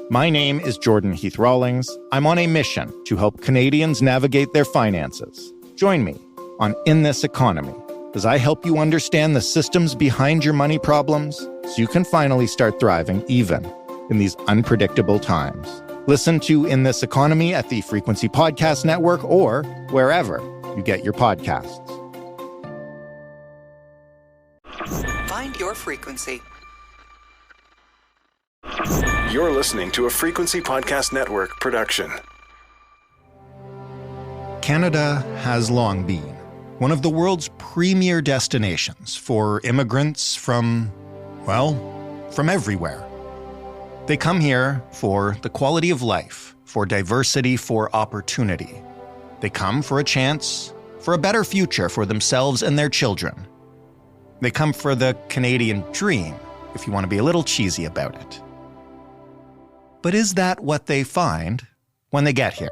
My name is Jordan Heath Rawlings. I'm on a mission to help Canadians navigate their finances. Join me on In This Economy as I help you understand the systems behind your money problems so you can finally start thriving even in these unpredictable times. Listen to In This Economy at the Frequency Podcast Network or wherever you get your podcasts. Find your frequency. You're listening to a Frequency Podcast Network production. Canada has long been one of the world's premier destinations for immigrants from everywhere. They come here for the quality of life, for diversity, for opportunity. They come for a chance, for a better future for themselves and their children. They come for the Canadian dream, if you want to be a little cheesy about it. But is that what they find when they get here?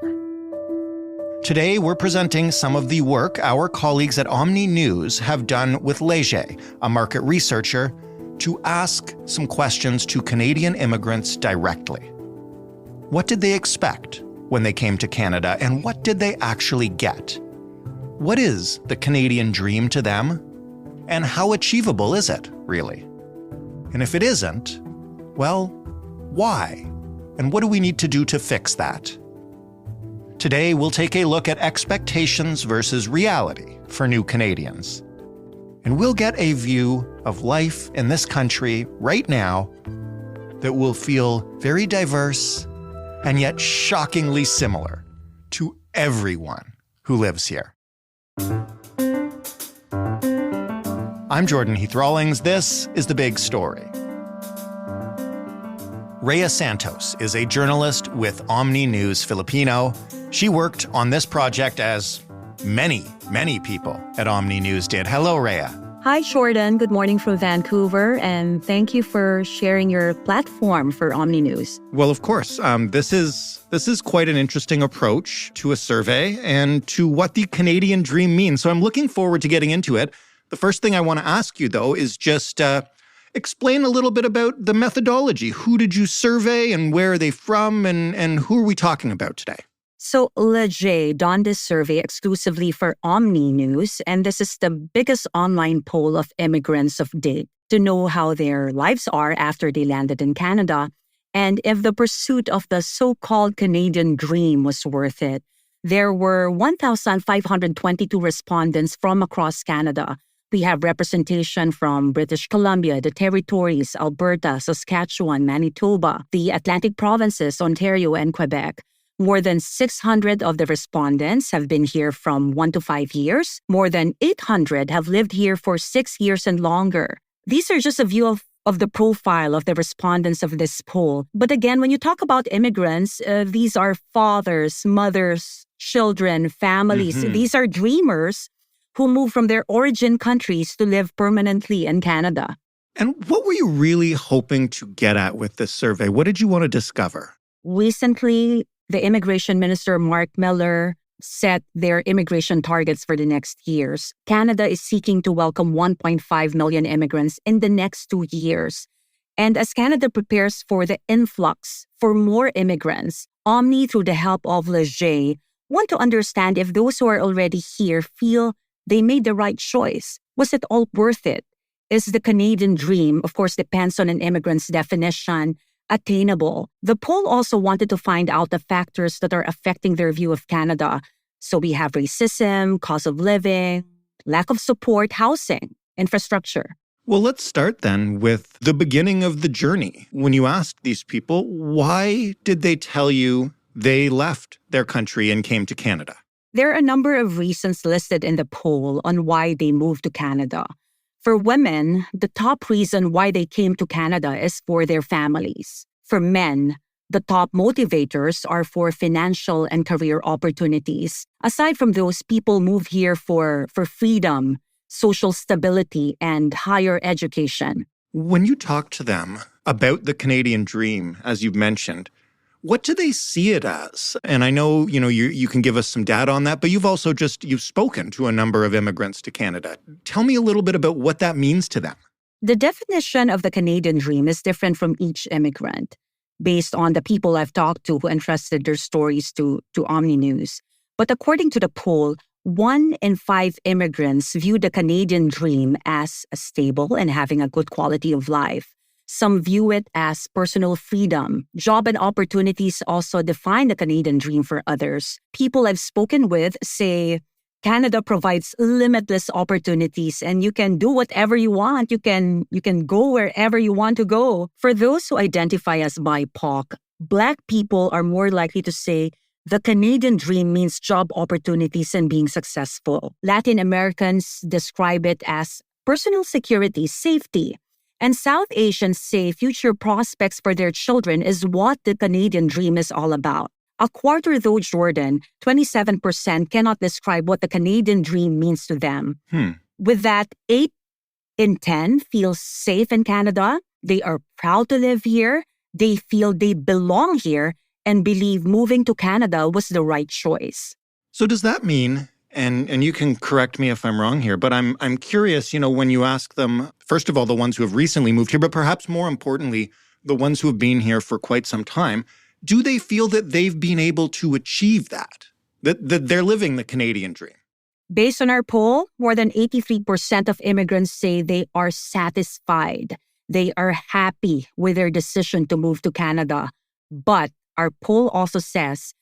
Today, we're presenting some of the work our colleagues at OMNI News have done with Rhea, a market researcher, to ask some questions to Canadian immigrants directly. What did they expect when they came to Canada, and what did they actually get? What is the Canadian dream to them, and how achievable is it, really? And if it isn't, well, why? And what do we need to do to fix that? Today, we'll take a look at expectations versus reality for new Canadians. And we'll get a view of life in this country right now that will feel very diverse and yet shockingly similar to everyone who lives here. I'm Jordan Heath Rawlings. This is The Big Story. Rhea Santos is a journalist with OMNI News Filipino. She worked on this project as many people at OMNI News did. Hello, Rhea. Hi, Jordan. Good morning from Vancouver, and thank you for sharing your platform for OMNI News. Well, of course. This is quite an interesting approach to a survey and to what the Canadian dream means. So I'm looking forward to getting into it. The first thing I want to ask you, though, is just explain a little bit about the methodology. Who did you survey and where are they from and who are we talking about today? So Rhea done this survey exclusively for OMNI News, and this is the biggest online poll of immigrants of date to know how their lives are after they landed in Canada and if the pursuit of the so-called Canadian dream was worth it. There were 1,522 respondents from across Canada. We have representation from British Columbia, the Territories, Alberta, Saskatchewan, Manitoba, the Atlantic provinces, Ontario, and Quebec. More than 600 of the respondents have been here from 1 to 5 years. More than 800 have lived here for 6 years and longer. These are just a view of the profile of the respondents of this poll. But again, when you talk about immigrants, these are fathers, mothers, children, families. Mm-hmm. These are dreamers who move from their origin countries to live permanently in Canada. And what were you really hoping to get at with this survey? What did you want to discover? Recently, the Immigration Minister, Mark Miller, set their immigration targets for the next years. Canada is seeking to welcome 1.5 million immigrants in the next 2 years. And as Canada prepares for the influx for more immigrants, OMNI, through the help of Rhea, want to understand if those who are already here feel they made the right choice. Was it all worth it? Is the Canadian dream, of course, depends on an immigrant's definition, attainable? The poll also wanted to find out the factors that are affecting their view of Canada. So we have racism, cost of living, lack of support, housing, infrastructure. Well, let's start then with the beginning of the journey. When you asked these people, why did they tell you they left their country and came to Canada? There are a number of reasons listed in the poll on why they moved to Canada. For women, the top reason why they came to Canada is for their families. For men, the top motivators are for financial and career opportunities. Aside from those, people move here for freedom, social stability, and higher education. When you talk to them about the Canadian dream, as you've mentioned, what do they see it as? And I know, you can give us some data on that, but you've spoken to a number of immigrants to Canada. Tell me a little bit about what that means to them. The definition of the Canadian dream is different from each immigrant. based on the people I've talked to who entrusted their stories to OMNI News. But according to the poll, 1 in 5 immigrants view the Canadian dream as stable and having a good quality of life. Some view it as personal freedom. Job and opportunities also define the Canadian dream for others. People I've spoken with say Canada provides limitless opportunities and you can do whatever you want. You can go wherever you want to go. For those who identify as BIPOC, Black people are more likely to say the Canadian dream means job opportunities and being successful. Latin Americans describe it as personal security, safety. And South Asians say future prospects for their children is what the Canadian dream is all about. A quarter, though, Jordan, 27% cannot describe what the Canadian dream means to them. With that, 8 in 10 feel safe in Canada. They are proud to live here. They feel they belong here and believe moving to Canada was the right choice. So does that mean, and you can correct me if I'm wrong here, but I'm curious, when you ask them, first of all, the ones who have recently moved here, but perhaps more importantly, the ones who have been here for quite some time, do they feel that they've been able to achieve that they're living the Canadian dream? Based on our poll, more than 83% of immigrants say they are satisfied. They are happy with their decision to move to Canada. But our poll also says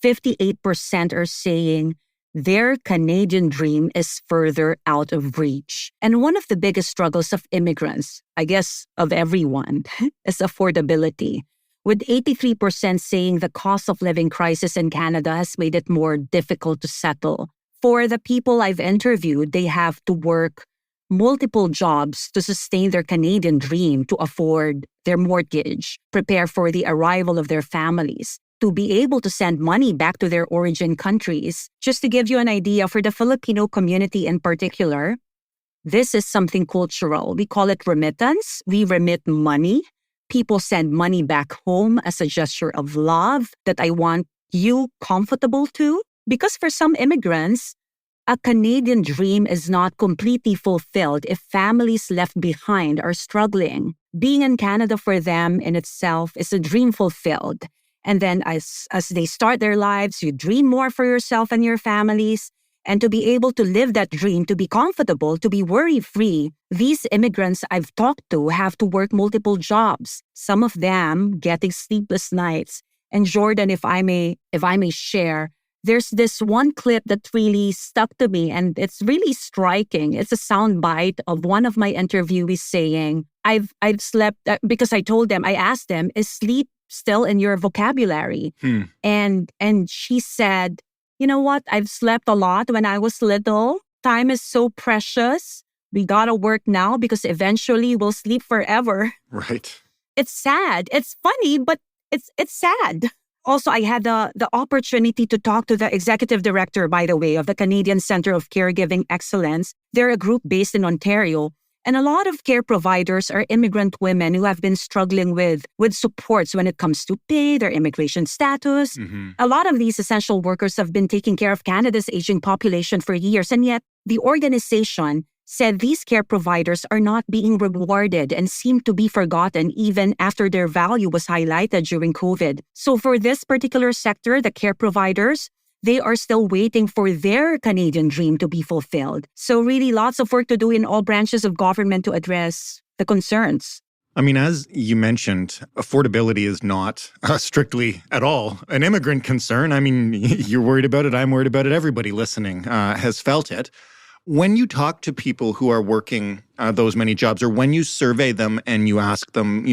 58% are saying their Canadian dream is further out of reach. And one of the biggest struggles of immigrants, I guess of everyone, is affordability. With 83% saying the cost of living crisis in Canada has made it more difficult to settle. For the people I've interviewed, they have to work multiple jobs to sustain their Canadian dream, to afford their mortgage, prepare for the arrival of their families, to be able to send money back to their origin countries. Just to give you an idea, for the Filipino community in particular, this is something cultural. We call it remittance. We remit money. People send money back home as a gesture of love that I want you comfortable too. Because for some immigrants, a Canadian dream is not completely fulfilled if families left behind are struggling. Being in Canada for them in itself is a dream fulfilled. And then as they start their lives, you dream more for yourself and your families. And to be able to live that dream, to be comfortable, to be worry-free, these immigrants I've talked to have to work multiple jobs, some of them getting sleepless nights. And Jordan, if I may share, there's this one clip that really stuck to me, and it's really striking. It's a soundbite of one of my interviewees saying, I've slept, because I asked them, is sleep still in your vocabulary? And she said, you know what? I've slept a lot when I was little. Time is so precious. We gotta work now because eventually we'll sleep forever. Right. It's sad. It's funny, but it's sad. Also, I had the opportunity to talk to the executive director, by the way, of the Canadian Centre of Caregiving Excellence. They're a group based in Ontario. And a lot of care providers are immigrant women who have been struggling with supports when it comes to pay, their immigration status. A lot of these essential workers have been taking care of Canada's aging population for years, and yet the organization said these care providers are not being rewarded and seem to be forgotten even after their value was highlighted during COVID. So for this particular sector, the care providers, they are still waiting for their Canadian dream to be fulfilled. So really lots of work to do in all branches of government to address the concerns. I mean, as you mentioned, affordability is not strictly at all an immigrant concern. I mean, you're worried about it. I'm worried about it. Everybody listening has felt it. When you talk to people who are working those many jobs, or when you survey them and you ask them,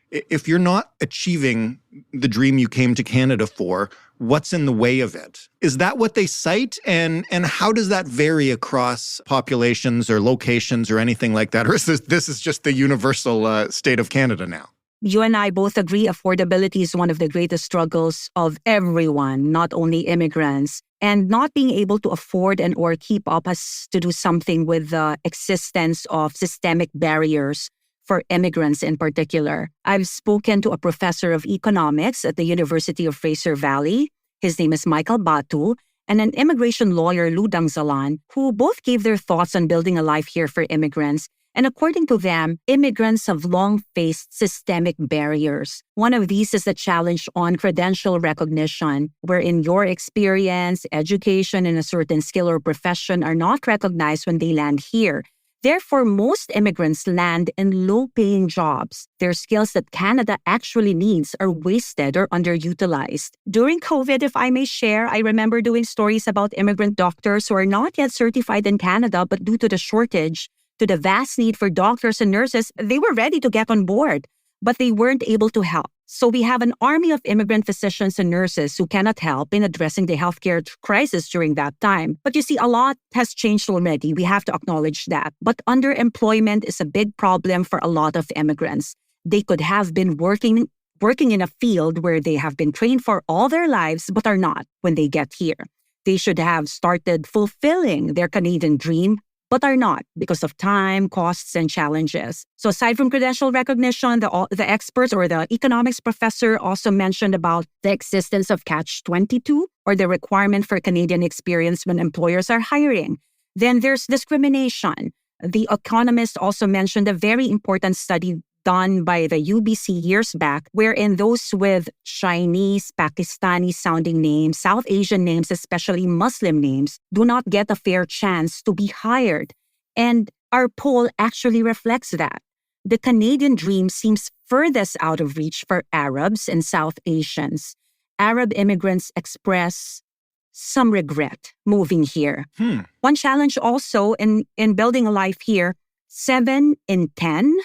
if you're not achieving the dream you came to Canada for, what's in the way of it? Is that what they cite? And how does that vary across populations or locations or anything like that? Or is this is just the universal state of Canada now? You and I both agree affordability is one of the greatest struggles of everyone, not only immigrants. And not being able to afford and or keep up has to do something with the existence of systemic barriers for immigrants in particular. I've spoken to a professor of economics at the University of Fraser Valley. His name is Michael Batu, and an immigration lawyer, Ludang Zalan, who both gave their thoughts on building a life here for immigrants. And according to them, immigrants have long faced systemic barriers. One of these is the challenge on credential recognition, wherein your experience, education, and a certain skill or profession are not recognized when they land here. Therefore, most immigrants land in low-paying jobs. Their skills that Canada actually needs are wasted or underutilized. During COVID, if I may share, I remember doing stories about immigrant doctors who are not yet certified in Canada, but due to the shortage, to the vast need for doctors and nurses, they were ready to get on board, but they weren't able to help. So we have an army of immigrant physicians and nurses who cannot help in addressing the healthcare crisis during that time. But you see, a lot has changed already. We have to acknowledge that. But underemployment is a big problem for a lot of immigrants. They could have been working in a field where they have been trained for all their lives, but are not when they get here. They should have started fulfilling their Canadian dream, but are not because of time, costs, and challenges. So aside from credential recognition, the experts or the economics professor also mentioned about the existence of Catch-22 or the requirement for Canadian experience when employers are hiring. Then there's discrimination. The economist also mentioned a very important study done by the UBC years back, wherein those with Chinese, Pakistani-sounding names, South Asian names, especially Muslim names, do not get a fair chance to be hired. And our poll actually reflects that. The Canadian dream seems furthest out of reach for Arabs and South Asians. Arab immigrants express some regret moving here. One challenge also in building a life here, 7 in 10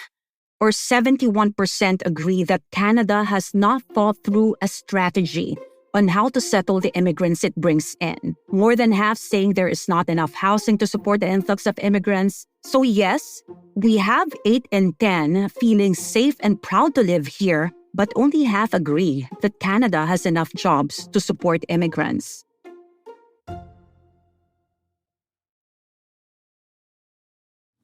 or 71% agree that Canada has not thought through a strategy on how to settle the immigrants it brings in. More than half saying there is not enough housing to support the influx of immigrants. So yes, we have 8 in 10 feeling safe and proud to live here, but only half agree that Canada has enough jobs to support immigrants.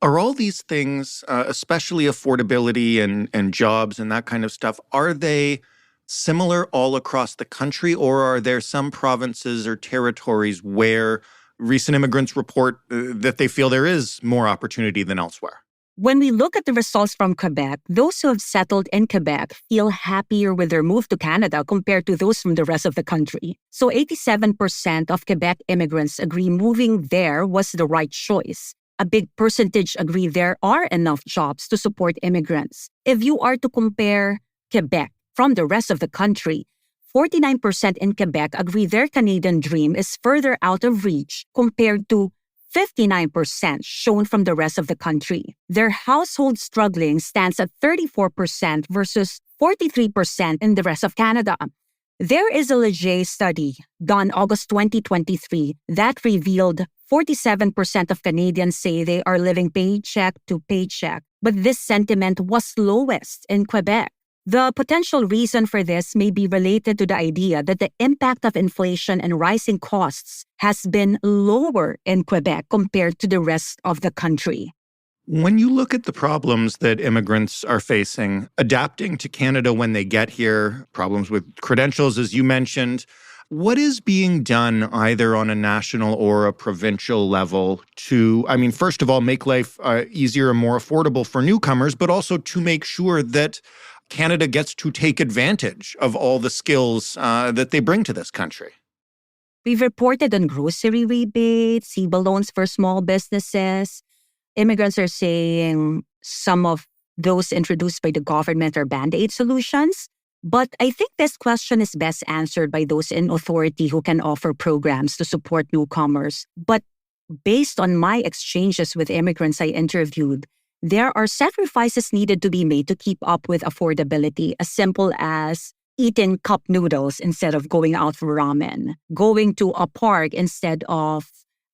Are all these things, especially affordability and jobs and that kind of stuff, are they similar all across the country, or are there some provinces or territories where recent immigrants report that they feel there is more opportunity than elsewhere? When we look at the results from Quebec, those who have settled in Quebec feel happier with their move to Canada compared to those from the rest of the country. So 87% of Quebec immigrants agree moving there was the right choice. A big percentage agree there are enough jobs to support immigrants. If you are to compare Quebec from the rest of the country, 49% in Quebec agree their Canadian dream is further out of reach compared to 59% shown from the rest of the country. Their household struggling stands at 34% versus 43% in the rest of Canada. There is a Leger study done August 2023 that revealed 47% of Canadians say they are living paycheck to paycheck, but this sentiment was lowest in Quebec. The potential reason for this may be related to the idea that the impact of inflation and rising costs has been lower in Quebec compared to the rest of the country. When you look at the problems that immigrants are facing, adapting to Canada when they get here, problems with credentials, as you mentioned, what is being done either on a national or a provincial level to, first of all, make life easier and more affordable for newcomers, but also to make sure that Canada gets to take advantage of all the skills that they bring to this country? We've reported on grocery rebates, CEBA loans for small businesses. Immigrants are saying some of those introduced by the government are Band-Aid solutions. But I think this question is best answered by those in authority who can offer programs to support newcomers. But based on my exchanges with immigrants I interviewed, there are sacrifices needed to be made to keep up with affordability, as simple as eating cup noodles instead of going out for ramen, going to a park instead of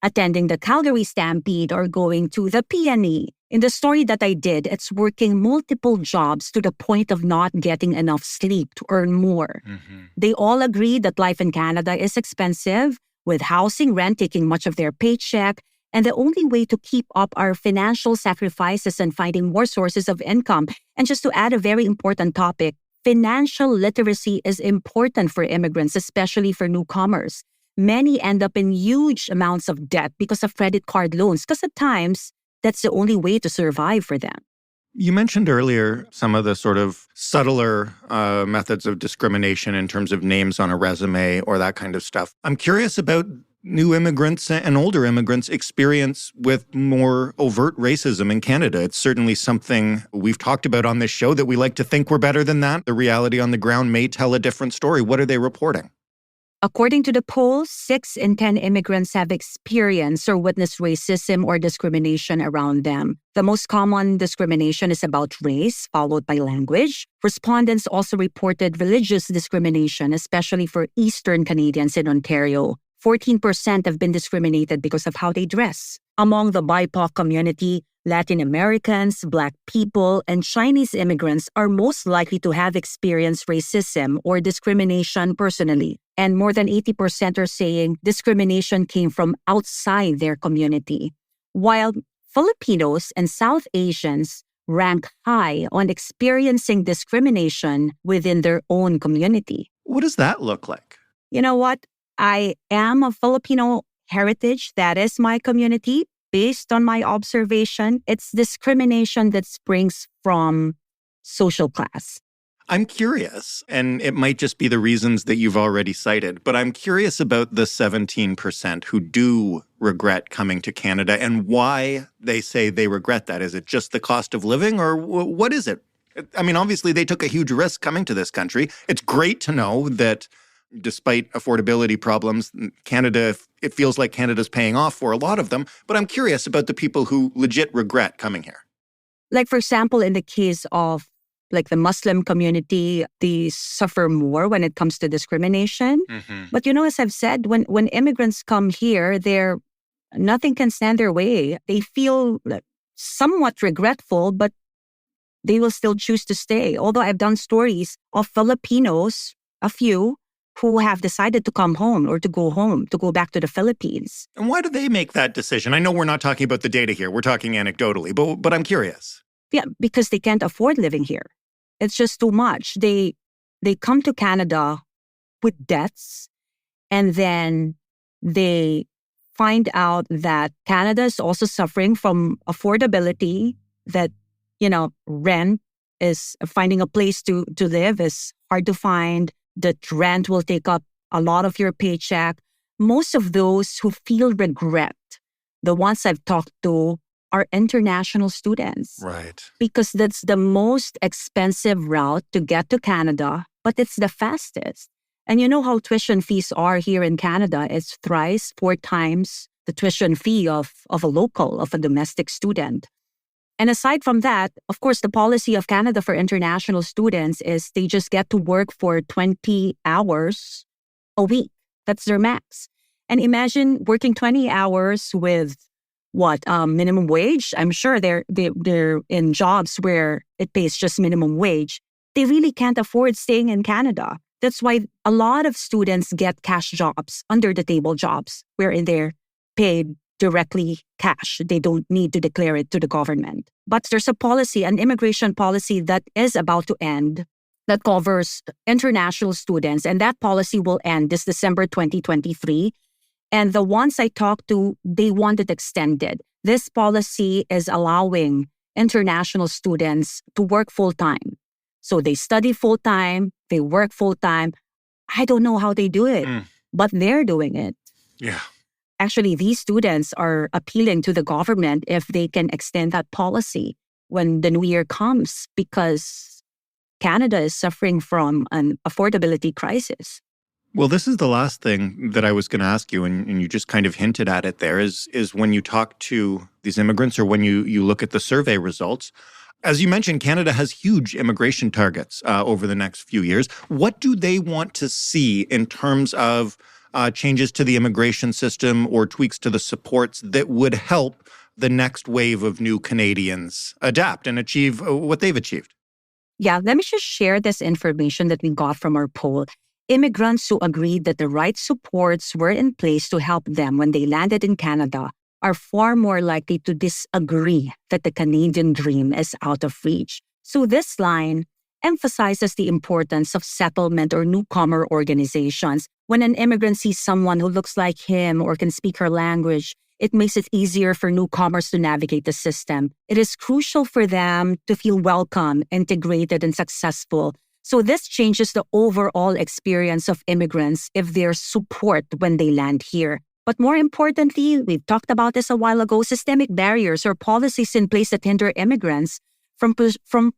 attending the Calgary Stampede or going to the PNE. In the story that I did, it's working multiple jobs to the point of not getting enough sleep to earn more. They all agree that life in Canada is expensive, with housing, rent taking much of their paycheck, and the only way to keep up are financial sacrifices and finding more sources of income. And just to add a very important topic, financial literacy is important for immigrants, especially for newcomers. Many end up in huge amounts of debt because of credit card loans, because at times, that's the only way to survive for them. You mentioned earlier some of the sort of subtler methods of discrimination in terms of names on a resume or that kind of stuff. I'm curious about new immigrants and older immigrants' experience with more overt racism in Canada. It's certainly something we've talked about on this show, that we like to think we're better than that. The reality on the ground may tell a different story. What are they reporting? According to the poll, 6 in 10 immigrants have experienced or witnessed racism or discrimination around them. The most common discrimination is about race, followed by language. Respondents also reported religious discrimination, especially for Eastern Canadians in Ontario. 14% have been discriminated because of how they dress. Among the BIPOC community, Latin Americans, Black people, and Chinese immigrants are most likely to have experienced racism or discrimination personally. And more than 80% are saying discrimination came from outside their community. While Filipinos and South Asians rank high on experiencing discrimination within their own community. What does that look like? You know what? I am of Filipino heritage. That is my community. Based on my observation, it's discrimination that springs from social class. I'm curious, and it might just be the reasons that you've already cited, but I'm curious about the 17% who do regret coming to Canada and why they say they regret that. Is it just the cost of living, or what is it? I mean, obviously, they took a huge risk coming to this country. It's great to know that despite affordability problems, Canada, it feels like Canada's paying off for a lot of them. But I'm curious about the people who legit regret coming here. Like, for example, in the case of like the Muslim community, they suffer more when it comes to discrimination. Mm-hmm. But, as I've said, when immigrants come here, nothing can stand their way. They feel somewhat regretful, but they will still choose to stay. Although I've done stories of Filipinos, a few, who have decided to come home or to go back to the Philippines. And why do they make that decision? I know we're not talking about the data here. We're talking anecdotally, but I'm curious. Yeah, because they can't afford living here. It's just too much. They come to Canada with debts, and then they find out that Canada is also suffering from affordability, that, rent is finding a place to live is hard to find. That rent will take up a lot of your paycheck. Most of those who feel regret, the ones I've talked to, are international students. Right. Because that's the most expensive route to get to Canada, but it's the fastest. And you know how tuition fees are here in Canada. It's 4 times the tuition fee of a domestic student. And aside from that, of course, the policy of Canada for international students is they just get to work for 20 hours a week. That's their max. And imagine working 20 hours with minimum wage? I'm sure they're in jobs where it pays just minimum wage. They really can't afford staying in Canada. That's why a lot of students get cash jobs, under the table jobs, wherein they're paid directly cash. They don't need to declare it to the government. But there's a policy, an immigration policy that is about to end that covers international students. And that policy will end this December 2023. And the ones I talked to, they want it extended. This policy is allowing international students to work full-time. So they study full-time, they work full-time. I don't know how they do it, but they're doing it. Yeah. Actually, these students are appealing to the government if they can extend that policy when the new year comes, because Canada is suffering from an affordability crisis. Well, this is the last thing that I was going to ask you, and you just kind of hinted at it there, is when you talk to these immigrants or when you look at the survey results. As you mentioned, Canada has huge immigration targets over the next few years. What do they want to see in terms of changes to the immigration system or tweaks to the supports that would help the next wave of new Canadians adapt and achieve what they've achieved? Yeah, let me just share this information that we got from our poll. Immigrants who agreed that the right supports were in place to help them when they landed in Canada are far more likely to disagree that the Canadian dream is out of reach. So this line emphasizes the importance of settlement or newcomer organizations. When an immigrant sees someone who looks like him or can speak her language, it makes it easier for newcomers to navigate the system. It is crucial for them to feel welcome, integrated, and successful. So this changes the overall experience of immigrants if there's support when they land here. But more importantly, we've talked about this a while ago, systemic barriers or policies in place that hinder immigrants from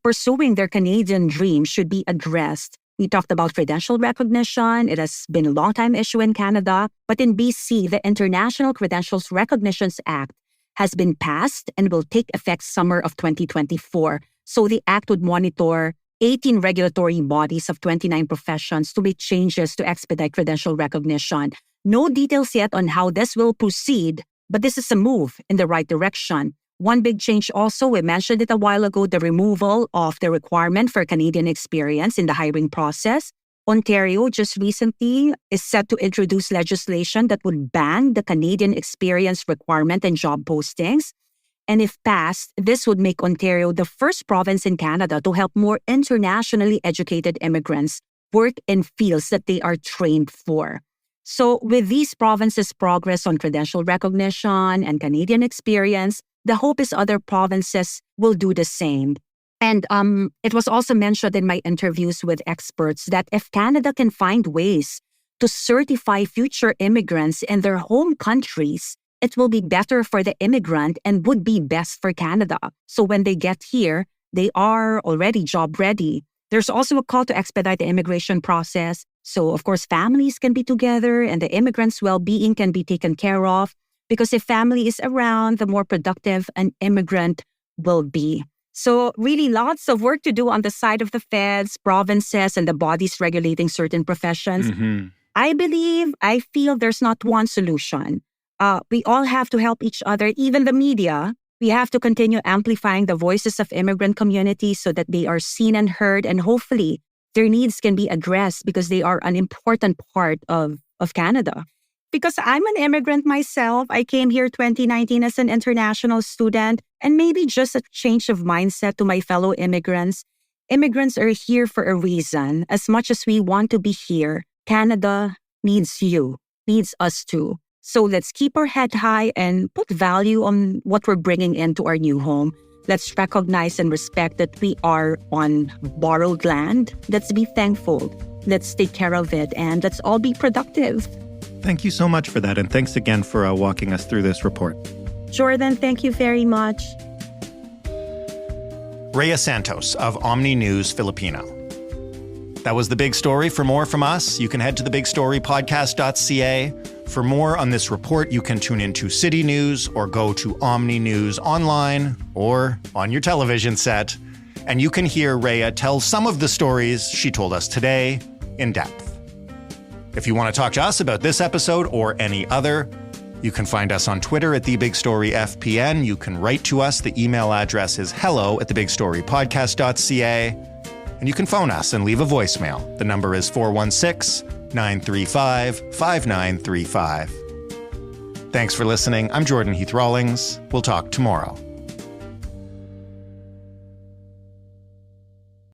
pursuing their Canadian dream should be addressed. We talked about credential recognition. It has been a long-time issue in Canada. But in BC, the International Credentials Recognitions Act has been passed and will take effect summer of 2024. So the act would monitor 18 regulatory bodies of 29 professions to make changes to expedite credential recognition. No details yet on how this will proceed, but this is a move in the right direction. One big change also, we mentioned it a while ago, the removal of the requirement for Canadian experience in the hiring process. Ontario just recently is set to introduce legislation that would ban the Canadian experience requirement in job postings. And if passed, this would make Ontario the first province in Canada to help more internationally educated immigrants work in fields that they are trained for. So with these provinces' progress on credential recognition and Canadian experience, the hope is other provinces will do the same. And it was also mentioned in my interviews with experts that if Canada can find ways to certify future immigrants in their home countries, it will be better for the immigrant and would be best for Canada. So when they get here, they are already job ready. There's also a call to expedite the immigration process. So, of course, families can be together and the immigrants' well-being can be taken care of. Because if family is around, the more productive an immigrant will be. So really lots of work to do on the side of the feds, provinces, and the bodies regulating certain professions. Mm-hmm. I feel there's not one solution. We all have to help each other, even the media. We have to continue amplifying the voices of immigrant communities so that they are seen and heard, and hopefully their needs can be addressed because they are an important part of Canada. Because I'm an immigrant myself, I came here 2019 as an international student, and maybe just a change of mindset to my fellow immigrants. Immigrants are here for a reason. As much as we want to be here, Canada needs you, needs us too. So let's keep our head high and put value on what we're bringing into our new home. Let's recognize and respect that we are on borrowed land. Let's be thankful. Let's take care of it, and let's all be productive. Thank you so much for that, and thanks again for walking us through this report. Jordan, thank you very much. Rhea Santos of OMNI News Filipino. That was The Big Story. For more from us, you can head to thebigstorypodcast.ca. For more on this report, you can tune into City News or go to OMNI News online or on your television set. And you can hear Rhea tell some of the stories she told us today in depth. If you want to talk to us about this episode or any other, you can find us on Twitter at TheBigStoryFPN. You can write to us. The email address is hello@thebigstorypodcast.ca. And you can phone us and leave a voicemail. The number is 416-935-5935. Thanks for listening. I'm Jordan Heath Rawlings. We'll talk tomorrow.